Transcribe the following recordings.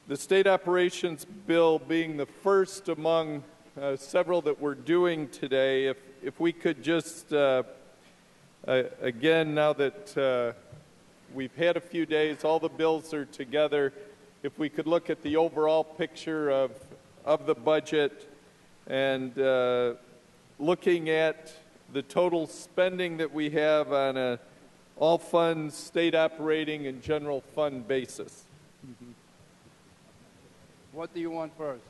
The state operations bill being the first among several that we're doing today, if we could just, again, now that we've had a few days, all the bills are together, if we could look at the overall picture of the budget and looking at the total spending that we have on a all funds, state operating, and general fund basis. What do you want first?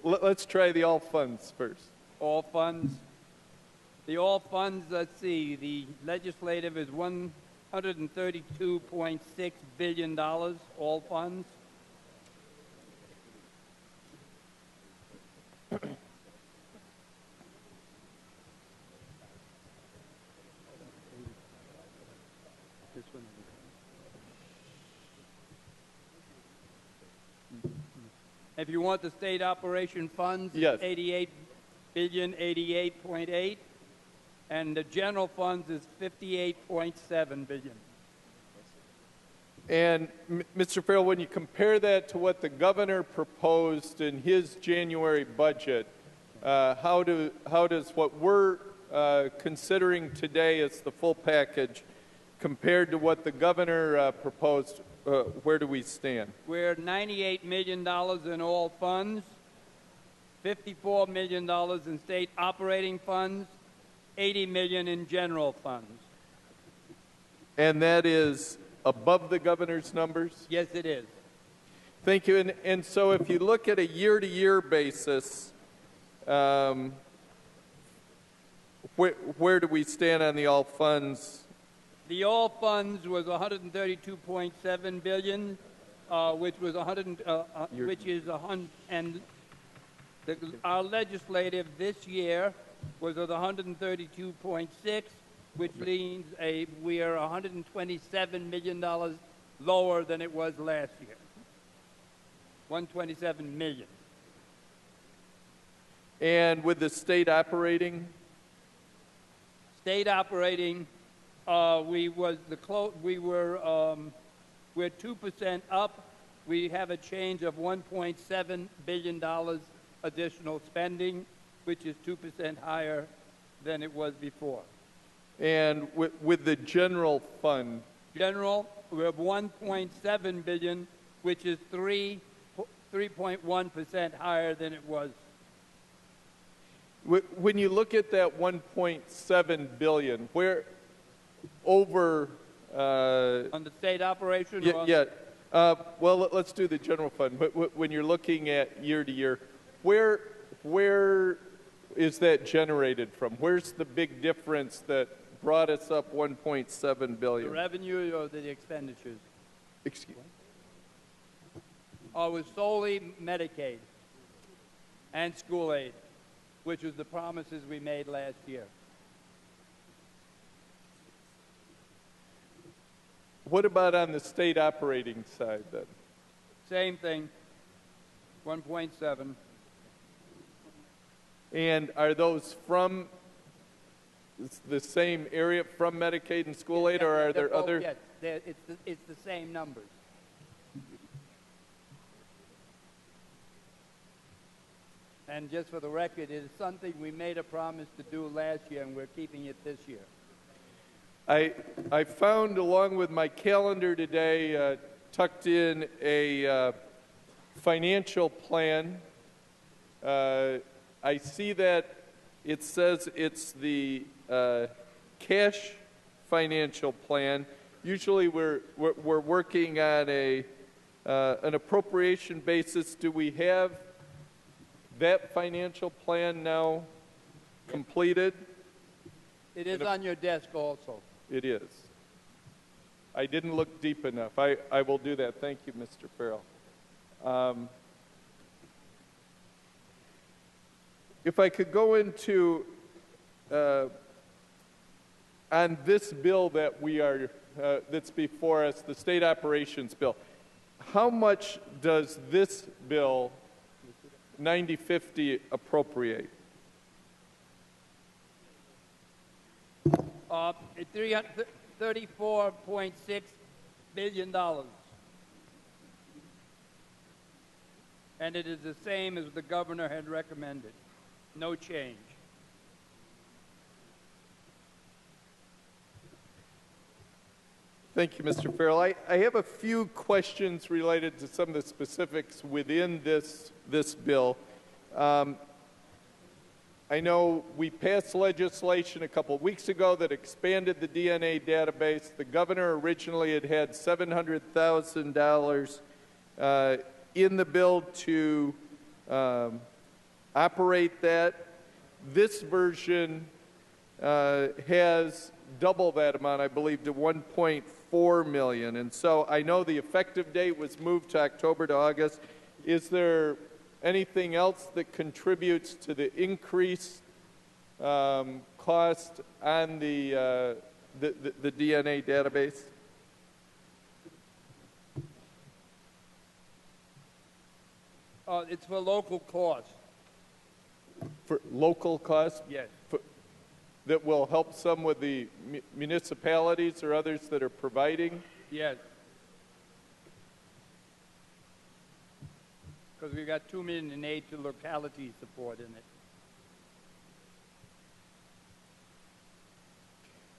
Let's try the all funds first. All funds. The all funds, let's see, the legislative is $132.6 billion, all funds. If you want the state operation funds, yes. 88 billion, 88.8, and the general funds is 58.7 billion. And Mr. Farrell, when you compare that to what the governor proposed in his January budget, how does what we're considering today as the full package compared to what the governor proposed? Where do we stand? We're $98 million in all funds, $54 million in state operating funds, $80 million in general funds. And that is above the governor's numbers? Yes, it is. Thank you. And so if you look at a year-to-year basis, where do we stand on the all funds? The all funds was 132.7 billion, which was our legislative this year was at 132.6, which means we are $127 million lower than it was last year. 127 million. And with the state operating? State operating. We're 2% up. We have a change of $1.7 billion additional spending, which is 2% higher than it was before. And with the general fund? General, we have $1.7 billion, which is 3.1% higher than it was. When you look at that $1.7 billion, where over on the state operation? Well, let's do the general fund. But when you're looking at year to year, where is that generated from? Where's the big difference that brought us up $1.7 billion? The revenue or the expenditures? Excuse me. It was solely Medicaid and school aid, which was the promises we made last year. What about on the state operating side then? Same thing, 1.7. And are those from the same area, from Medicaid and school aid, or are there other? Yes, it's the same numbers. And just for the record, it is something we made a promise to do last year, and we're keeping it this year. I found, along with my calendar today, tucked in a financial plan. I see that it says it's the cash financial plan. Usually we're working on an appropriation basis. Do we have that financial plan now completed? It is on your desk also. It is. I didn't look deep enough. I will do that. Thank you, Mr. Farrell. If I could go into, on this bill that we are, that's before us, the state operations bill, how much does this bill, 9050, appropriate? $34.6 billion. and it is the same as the governor had recommended. No change. Thank you, Mr. Farrell. I have a few questions related to some of the specifics within this bill. I know we passed legislation a couple weeks ago that expanded the DNA database. The governor originally had $700,000 in the bill to operate that. This version has double that amount, I believe, to $1.4 million. And so I know the effective date was moved to October to August. Is there anything else that contributes to the increased cost on the DNA database? It's for local costs. For local costs? Yes. That will help some with the municipalities or others that are providing? Yes. Because we've got $2 million in aid to locality support in it.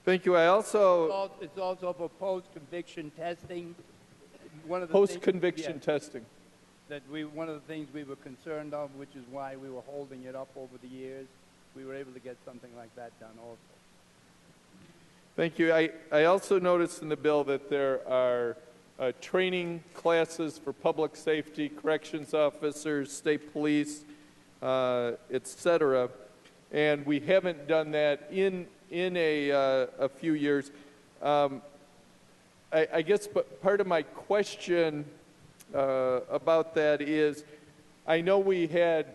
Thank you. I also... It's also for post-conviction testing. Post-conviction testing. One of the things we were concerned of, which is why we were holding it up over the years, we were able to get something like that done also. Thank you. I also noticed in the bill that there are training classes for public safety, corrections officers, state police, et cetera, and we haven't done that in a few years. I guess part of my question about that is, I know we had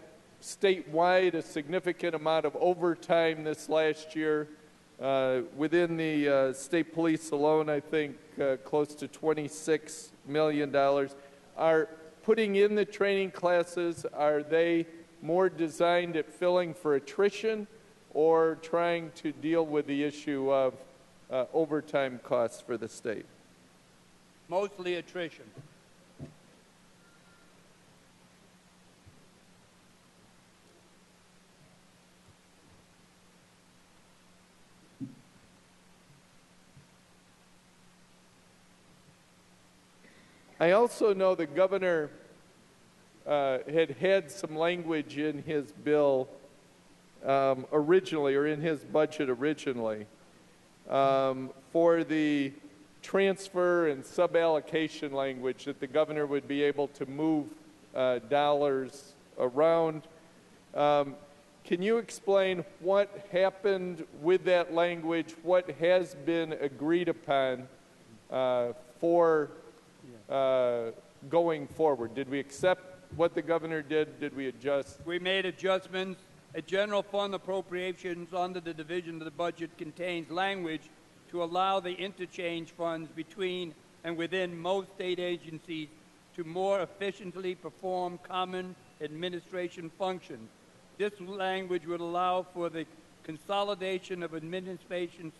statewide a significant amount of overtime this last year. Within the state police alone, I think close to $26 million. Are putting in the training classes, are they more designed at filling for attrition or trying to deal with the issue of overtime costs for the state? Mostly attrition. I also know the governor had some language in his bill originally, or in his budget originally, for the transfer and suballocation language that the governor would be able to move dollars around. Can you explain what happened with that language, what has been agreed upon for going forward? Did we accept what the governor did? Did we adjust? We made adjustments. A general fund appropriations under the division of the budget contains language to allow the interchange funds between and within most state agencies to more efficiently perform common administration functions. This language would allow for the consolidation of administration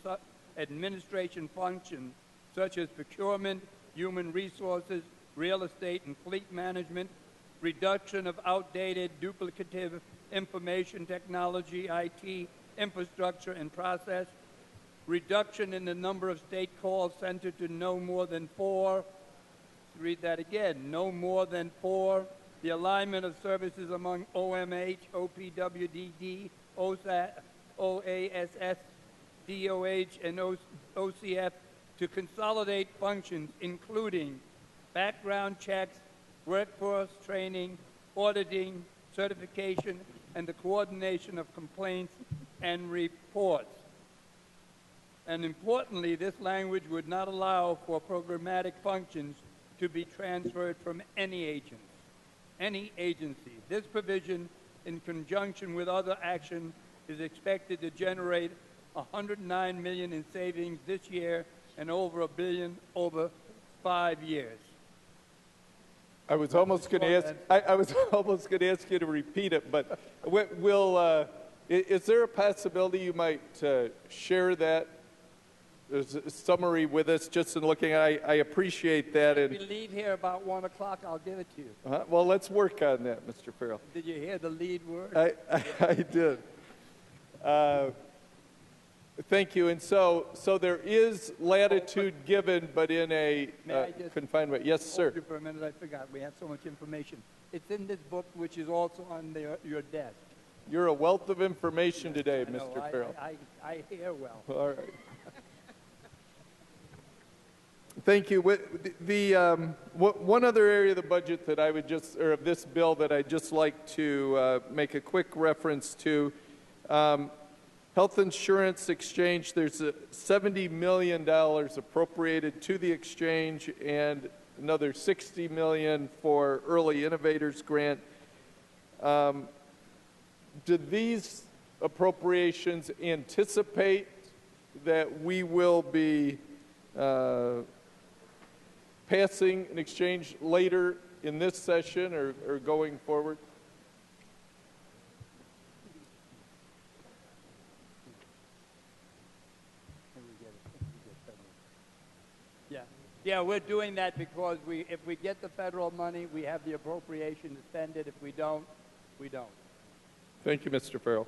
functions such as procurement, human resources, real estate and fleet management, reduction of outdated, duplicative information technology, IT, infrastructure and process, reduction in the number of state call centers to no more than 4. Read that again, no more than 4. The alignment of services among OMH, OPWDD, OSAS, OASS, DOH, and OCF to consolidate functions including background checks, workforce training, auditing, certification, and the coordination of complaints and reports. And importantly, this language would not allow for programmatic functions to be transferred from any agency. This provision, in conjunction with other action, is expected to generate $109 million in savings this year and over $1 billion over 5 years. I was almost going to ask. I was almost going to ask you to repeat it, but is there a possibility you might share that summary with us, just in looking. I appreciate that. If we And leave here about 1 o'clock, I'll give it to you. well, let's work on that, Mr. Farrell. Did you hear the lead word? I did. Thank you. And so there is latitude given, but in a May I just confined way. Yes, sir. Hold you for a minute. I forgot. We have so much information. It's in this book, which is also on your desk. You're a wealth of information today, I know, Mr. Farrell. I hear well. All right. Thank you. One other area of the budget that I would just, or of this bill that I'd just like to make a quick reference to, health insurance exchange. There's $70 million appropriated to the exchange and another $60 million for early innovators grant. Do these appropriations anticipate that we will be passing an exchange later in this session or going forward? Yeah, we're doing that because if we get the federal money, we have the appropriation to spend it. If we don't, we don't. Thank you, Mr. Farrell.